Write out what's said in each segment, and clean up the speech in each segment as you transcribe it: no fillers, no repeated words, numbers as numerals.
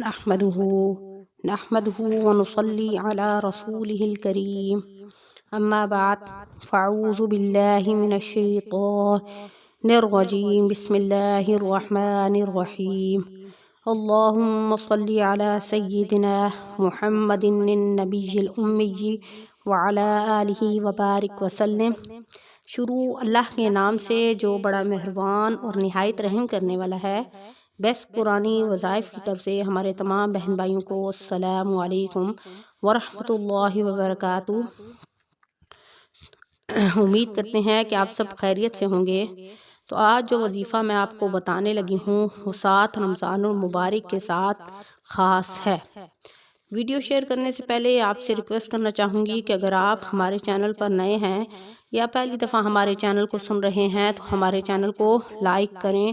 نحمده ونصلي على رسوله الكريم أما بعد فأعوذ بالله من الشيطان الرجيم بسم الله الرحمن الرحيم اللهم صل على سيدنا محمد النبي الأمي وعلى آله وبارك وسلم۔ شروع اللہ کے نام سے جو بڑا مہربان اور نہایت رحم کرنے والا ہے۔ بیسٹ قرآنی وظائف کی طرف سے ہمارے تمام بہن بھائیوں کو السلام علیکم ورحمۃ اللہ وبرکاتہ۔ امید کرتے ہیں کہ آپ سب خیریت سے ہوں گے۔ تو آج جو وظیفہ میں آپ کو بتانے لگی ہوں وہ 7 رمضان المبارک کے ساتھ خاص ہے۔ ویڈیو شیئر کرنے سے پہلے آپ سے ریکویسٹ کرنا چاہوں گی کہ اگر آپ ہمارے چینل پر نئے ہیں یا پہلی دفعہ ہمارے چینل کو سن رہے ہیں تو ہمارے چینل کو لائک کریں،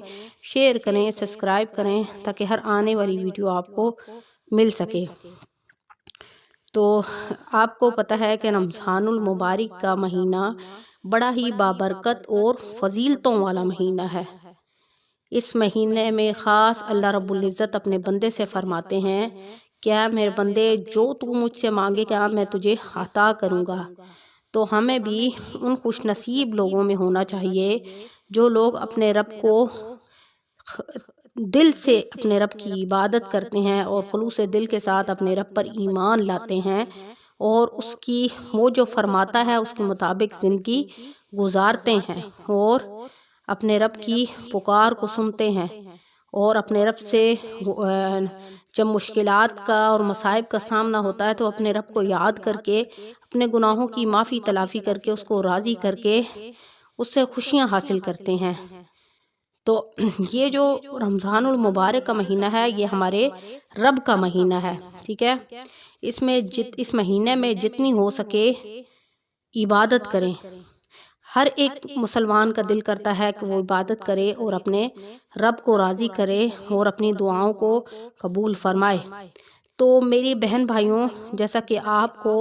شیئر کریں، سبسکرائب کریں تاکہ ہر آنے والی ویڈیو آپ کو مل سکے۔ تو آپ کو پتہ ہے کہ رمضان المبارک کا مہینہ بڑا ہی بابرکت اور فضیلتوں والا مہینہ ہے۔ اس مہینے میں خاص اللہ رب العزت اپنے بندے سے فرماتے ہیں کیا میرے بندے جو تو مجھ سے مانگے گا میں تجھے عطا کروں گا۔ تو ہمیں بھی ان خوش نصیب لوگوں میں ہونا چاہیے جو لوگ اپنے رب کو دل سے اپنے رب کی عبادت کرتے ہیں اور خلوص دل کے ساتھ اپنے رب پر ایمان لاتے ہیں اور اس کی وہ جو فرماتا ہے اس کے مطابق زندگی گزارتے ہیں اور اپنے رب کی پکار کو سنتے ہیں اور اپنے رب سے جب مشکلات کا اور مصائب کا سامنا ہوتا ہے تو اپنے رب کو یاد کر کے اپنے گناہوں کی معافی تلافی کر کے اس کو راضی کر کے اس سے خوشیاں حاصل کرتے ہیں۔ تو یہ جو رمضان المبارک کا مہینہ ہے یہ ہمارے رب کا مہینہ ہے، ٹھیک ہے۔ اس مہینے میں جتنی ہو سکے عبادت کریں۔ ہر ایک مسلمان کا دل کرتا ہے کہ وہ عبادت کرے اور اپنے رب کو راضی کرے اور اپنی دعاؤں کو قبول فرمائے۔ تو میری بہن بھائیوں، جیسا کہ آپ کو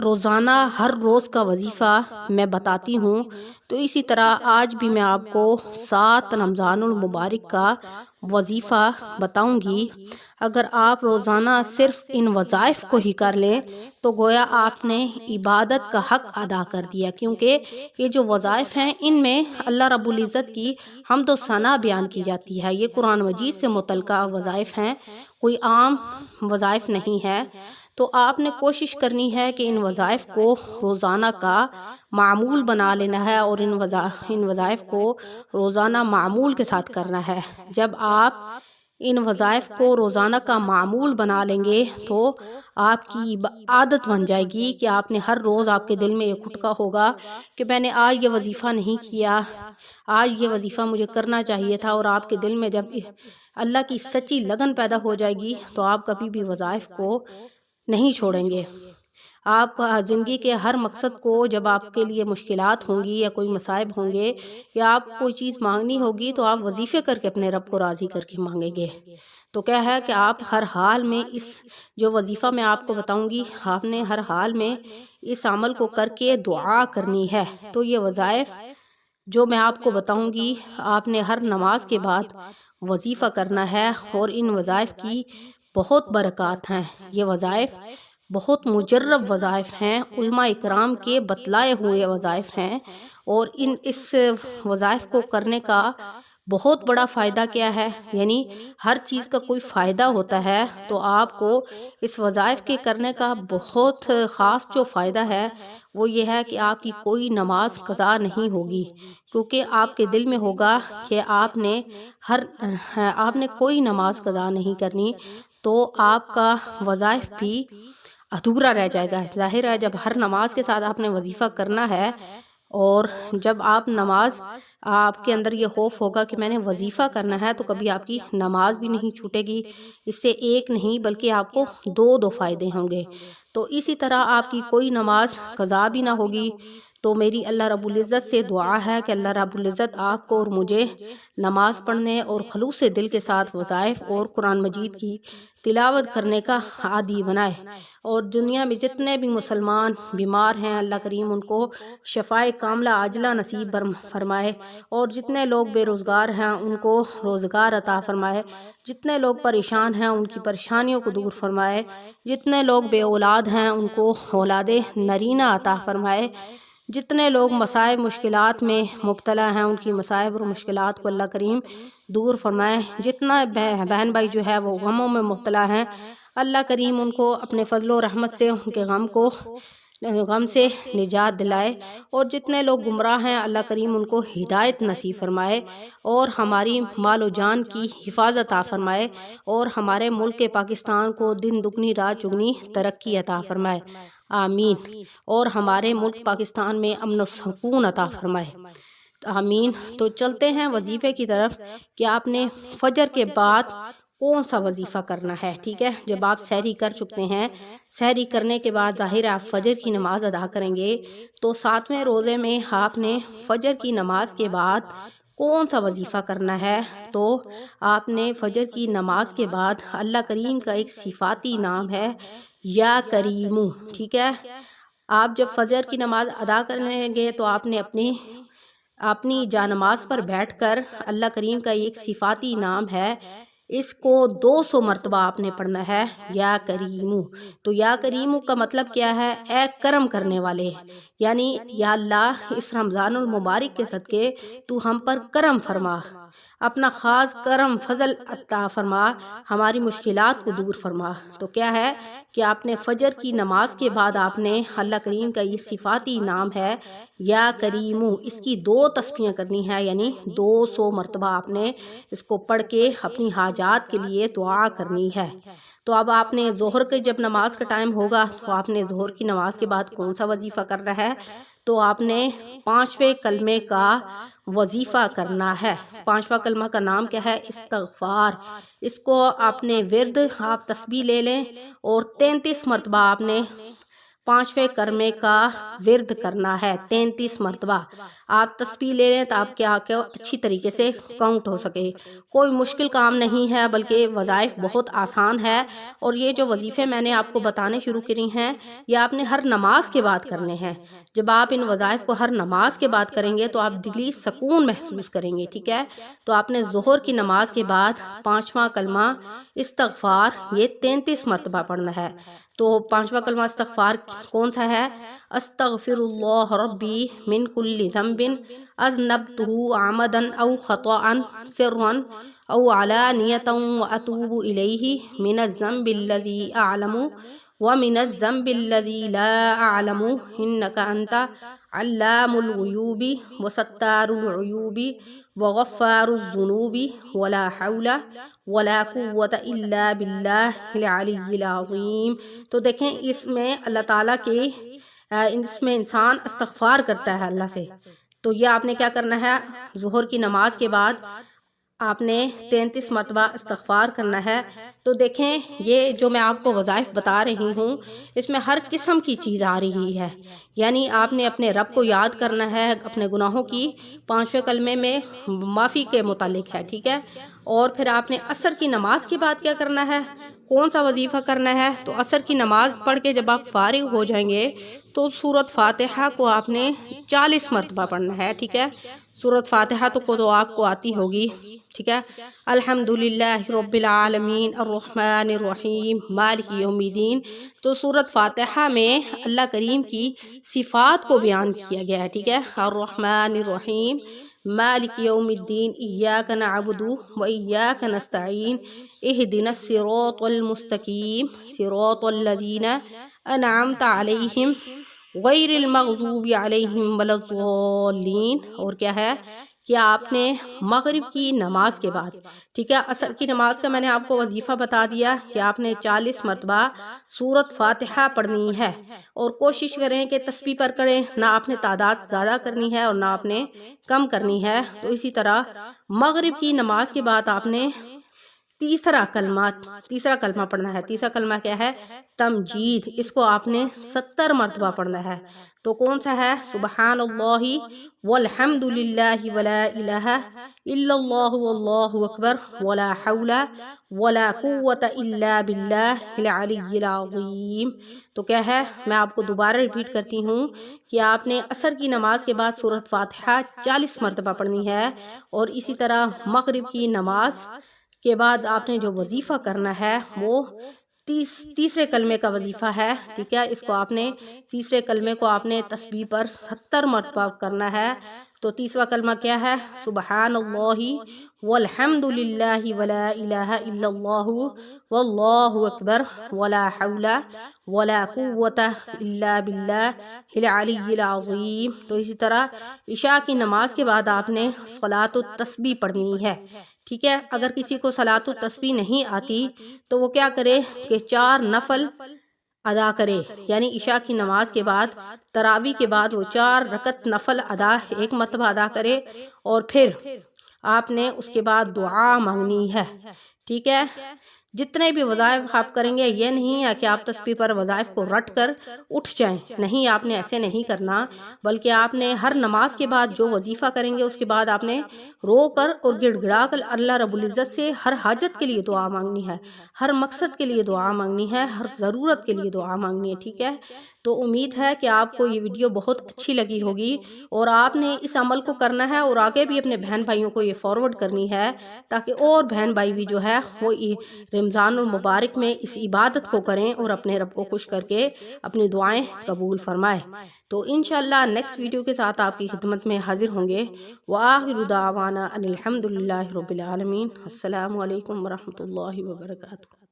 روزانہ ہر روز کا وظیفہ میں بتاتی ہوں تو اسی طرح آج بھی میں آپ کو 7 رمضان المبارک کا وظیفہ بتاؤں گی۔ اگر آپ روزانہ صرف ان وظائف کو ہی کر لیں تو گویا آپ نے عبادت کا حق ادا کر دیا، کیونکہ یہ جو وظائف ہیں ان میں اللہ رب العزت کی حمد و ثنا بیان کی جاتی ہے۔ یہ قرآن مجید سے متعلقہ وظائف ہیں، کوئی عام وظائف نہیں ہے۔ تو آپ نے کوشش کرنی ہے کہ ان وظائف کو روزانہ کا معمول بنا لینا ہے اور ان وظائف کو روزانہ معمول کے ساتھ کرنا ہے۔ جب آپ ان وظائف کو روزانہ کا معمول بنا لیں گے تو آپ کی عادت بن جائے گی کہ آپ نے ہر روز آپ کے دل میں یہ کھٹکا ہوگا کہ میں نے آج یہ وظیفہ نہیں کیا، آج یہ وظیفہ مجھے کرنا چاہیے تھا، اور آپ کے دل میں جب اللہ کی سچی لگن پیدا ہو جائے گی تو آپ کبھی بھی وظائف کو نہیں چھوڑیں گے۔ آپ زندگی کے ہر مقصد کو جب آپ کے لیے مشکلات ہوں گی یا کوئی مصائب ہوں گے یا آپ کوئی چیز مانگنی ہوگی تو آپ وظیفے کر کے اپنے رب کو راضی کر کے مانگیں گے۔ تو کیا ہے کہ آپ ہر حال میں اس جو وظیفہ میں آپ کو بتاؤں گی آپ نے ہر حال میں اس عمل کو کر کے دعا کرنی ہے۔ تو یہ وظائف جو میں آپ کو بتاؤں گی آپ نے ہر نماز کے بعد وظیفہ کرنا ہے اور ان وظائف کی بہت برکات ہیں۔ یہ وظائف بہت مجرب وظائف ہیں، علماء اکرام کے بتلائے ہوئے وظائف ہیں، اور اس وظائف کو کرنے کا بہت بڑا فائدہ کیا ہے، یعنی ہر چیز کا کوئی فائدہ ہوتا ہے تو آپ کو اس وظائف کے کرنے کا بہت خاص جو فائدہ ہے وہ یہ ہے کہ آپ کی کوئی نماز قضا نہیں ہوگی، کیونکہ آپ کے دل میں ہوگا کہ آپ نے کوئی نماز قضا نہیں کرنی، تو آپ کا وظائف بھی ادھورا رہ جائے گا۔ ظاہر ہے جب ہر نماز کے ساتھ آپ نے وظیفہ کرنا ہے اور جب آپ کے اندر یہ خوف ہوگا کہ میں نے وظیفہ کرنا ہے تو کبھی آپ کی نماز بھی نہیں چھوٹے گی۔ اس سے ایک نہیں بلکہ آپ کو دو فائدے ہوں گے۔ تو اسی طرح آپ کی کوئی نماز قضا بھی نہ ہوگی، تو میری اللہ رب العزت سے دعا ہے کہ اللہ رب العزت آپ کو اور مجھے نماز پڑھنے اور خلوص دل کے ساتھ وظائف اور قرآن مجید کی تلاوت کرنے کا عادی بنائے، اور دنیا میں جتنے بھی مسلمان بیمار ہیں اللہ کریم ان کو شفائے کاملہ عاجلہ نصیب فرمائے، اور جتنے لوگ بے روزگار ہیں ان کو روزگار عطا فرمائے، جتنے لوگ پریشان ہیں ان کی پریشانیوں کو دور فرمائے، جتنے لوگ بے اولاد ہیں ان کو اولاد نرینہ عطا فرمائے، جتنے لوگ مصائب مشکلات میں مبتلا ہیں ان کی مصائب اور مشکلات کو اللہ کریم دور فرمائے، جتنا بہن بھائی جو ہے وہ غموں میں مبتلا ہیں اللہ کریم ان کو اپنے فضل و رحمت سے ان کے غم سے نجات دلائے، اور جتنے لوگ گمراہ ہیں اللہ کریم ان کو ہدایت نصیب فرمائے، اور ہماری مال و جان کی حفاظت عطا فرمائے، اور ہمارے ملک پاکستان کو دن دگنی رات چگنی ترقی عطا فرمائے، آمین، اور ہمارے ملک پاکستان میں امن و سکون عطا فرمائے، آمین۔ تو چلتے ہیں وظیفے کی طرف کہ آپ نے فجر کے بعد کون سا وظیفہ کرنا ہے، ٹھیک ہے۔ جب آپ سحری کر چکتے ہیں، سحری کرنے کے بعد ظاہر آپ فجر کی نماز ادا کریں گے، تو 7ویں روزے میں آپ نے فجر کی نماز کے بعد کون سا وظیفہ کرنا ہے، تو آپ نے فجر کی نماز کے بعد اللہ کریم کا ایک صفاتی نام ہے یا کریمو، ٹھیک ہے۔ آپ جب فجر کی نماز ادا کریں گے تو آپ نے اپنی جانماز پر بیٹھ کر اللہ کریم کا ایک صفاتی نام ہے، اس کو 200 مرتبہ آپ نے پڑھنا ہے، یا کریمو۔ تو یا کریمو کا مطلب کیا ہے؟ اے کرم کرنے والے، یعنی یا اللہ اس رمضان المبارک کے صدقے تو ہم پر کرم فرما، اپنا خاص کرم فضل عطا فرما، ہماری مشکلات کو دور فرما۔ تو کیا ہے کہ آپ نے فجر کی نماز کے بعد آپ نے اللہ کریم کا یہ صفاتی نام ہے یا کریمو، اس کی 2 تسبیحیں کرنی ہے، یعنی 200 مرتبہ آپ نے اس کو پڑھ کے اپنی حاجات کے لیے دعا کرنی ہے۔ تو اب آپ نے ظہر کے جب نماز کا ٹائم ہوگا تو آپ نے ظہر کی نماز کے بعد کون سا وظیفہ کرنا ہے، تو آپ نے 5ویں کلمے کا وظیفہ کرنا ہے۔ 5واں کلمہ کا نام کیا ہے؟ استغفار۔ اس کو آپ نے ورد آپ تسبیح لے لیں، اور 33 مرتبہ آپ نے 5ویں کلمے کا ورد کرنا ہے، 33 مرتبہ آپ تسبیح لے لیں تاکہ کیا اچھی طریقے سے کاؤنٹ ہو سکے۔ کوئی مشکل کام نہیں ہے بلکہ وظائف بہت آسان ہے، اور یہ جو وظیفے میں نے آپ کو بتانے شروع کری ہیں یہ آپ نے ہر نماز کے بعد کرنے ہیں۔ جب آپ ان وظائف کو ہر نماز کے بعد کریں گے تو آپ دلی سکون محسوس کریں گے، ٹھیک ہے۔ تو آپ نے ظہر کی نماز کے بعد 5واں کلمہ استغفار یہ 33 مرتبہ پڑھنا ہے۔ تو 5واں کلمہ استغفار کون سا ہے؟ استغفر اللہ ربی من کل ذنب اذنبته عمدا او خطأ سرا او علانیة واتوب الیہ من الذنب الذی اعلم ومن الذنب الذی لا اعلم انک انت علام الغیوب وستار العیوب وغفار الذنوب ولا حول ولا قوة الا باللہ العلی العظیم۔ تو دیکھیں اس میں اللہ تعالیٰ کے اس میں انسان استغفار کرتا ہے اللہ سے، تو یہ آپ نے کیا کرنا ہے؟ ظہر کی نماز کے بعد آپ نے 33 مرتبہ استغفار کرنا ہے۔ تو دیکھیں یہ جو میں آپ کو وظائف بتا رہی ہوں اس میں ہر قسم کی چیز آ رہی ہے، یعنی آپ نے اپنے رب کو یاد کرنا ہے، اپنے گناہوں کی 5ویں کلمے میں معافی کے متعلق ہے، ٹھیک ہے۔ اور پھر آپ نے عصر کی نماز کے بعد کیا کرنا ہے، کون سا وظیفہ کرنا ہے؟ تو عصر کی نماز پڑھ کے جب آپ فارغ ہو جائیں گے تو سورۃ فاتحہ کو آپ نے 40 مرتبہ پڑھنا ہے، ٹھیک ہے۔ سورۃ فاتحہ تو آپ کو آتی ہوگی، ٹھیک ہے۔ الحمدللہ رب العالمین الرحمن الرحیم مالک یوم الدین۔ تو سورۃ فاتحہ میں اللہ کریم کی صفات کو بیان کیا گیا ہے، ٹھیک ہے۔ الرحمن الرحیم مالک یوم الدین ایاک نعبد و ایاک نستعین اہدنا الصراط المستقیم صراط الذین انعمت علیہم غیر المغضوب علیہم ولا الضالین۔ اور کیا ہے کہ آپ نے مغرب کی نماز کے بعد، ٹھیک ہے، عصر کی نماز کا میں نے آپ کو وظیفہ بتا دیا کہ آپ نے 40 مرتبہ سورۃ فاتحہ پڑھنی ہے، اور کوشش کریں کہ تسبیح پر کریں، نہ آپ نے تعداد زیادہ کرنی ہے اور نہ آپ نے کم کرنی ہے۔ تو اسی طرح مغرب کی نماز کے بعد آپ نے تیسرا کلمہ پڑھنا ہے۔ تیسرا کلمہ کیا ہے؟ تمجید، اس کو آپ نے 70 مرتبہ پڑھنا ہے۔ تو کون سا ہے؟ سبحان اللہ والحمد للہ ولا الہ الا اللہ واللہ اکبر ولا حول ولا قوة الا باللہ العلی العظیم۔ تو کیا ہے؟ میں آپ کو دوبارہ ریپیٹ کرتی ہوں کہ آپ نے عصر کی نماز کے بعد سورۃ فاتحہ 40 مرتبہ پڑھنی ہے، اور اسی طرح مغرب کی نماز کے بعد آپ نے جو وظیفہ کرنا ہے وہ تیسرے کلمے کا وظیفہ ہے، ٹھیک ہے۔ اس کو آپ نے تیسرے کلمے کو آپ نے تسبیح پر 70 مرتبہ کرنا ہے۔ تو تیسرا کلمہ کیا ہے؟ سبحان اللہ والحمد للہ ولا الہ الا اللہ واللہ اکبر ولا حول ولا قوة الا باللہ العلی العظیم۔ تو اسی طرح عشاء کی نماز کے بعد آپ نے صلاۃ التسبیح پڑھنی ہے، ٹھیک ہے۔ اگر کسی کو صلاۃ التسبیح نہیں آتی تو وہ کیا کرے کہ 4 نفل ادا کرے، یعنی عشاء کی نماز کے بعد تراویح کے بعد وہ 4 رکعت نفل ایک مرتبہ ادا کرے، اور پھر آپ نے اس کے بعد دعا مانگنی ہے، ٹھیک ہے۔ جتنے بھی وظائف آپ کریں گے، یہ نہیں ہے کہ آپ تسبیح پر وظائف کو رٹ کر اٹھ جائیں، نہیں، آپ نے ایسے نہیں کرنا، بلکہ آپ نے ہر نماز کے بعد جو وظیفہ کریں گے اس کے بعد آپ نے رو کر اور گڑ گڑا کر اللہ رب العزت سے ہر حاجت کے لیے دعا مانگنی ہے، ہر مقصد کے لیے دعا مانگنی ہے، ہر ضرورت کے لیے دعا مانگنی ہے، ٹھیک ہے۔ تو امید ہے کہ آپ کو یہ ویڈیو بہت اچھی لگی ہوگی، اور آپ نے اس عمل کو کرنا ہے، اور آگے بھی اپنے بہن بھائیوں کو یہ فارورڈ کرنی ہے، تاکہ اور بہن بھائی بھی جو ہے وہ رمضان المبارک میں اس عبادت کو کریں اور اپنے رب کو خوش کر کے اپنی دعائیں قبول فرمائیں۔ تو انشاءاللہ نیکسٹ ویڈیو کے ساتھ آپ کی خدمت میں حاضر ہوں گے۔ وآخر دعوانا ان الحمد للہ رب العالمین۔ السلام علیکم ورحمۃ اللہ وبرکاتہ۔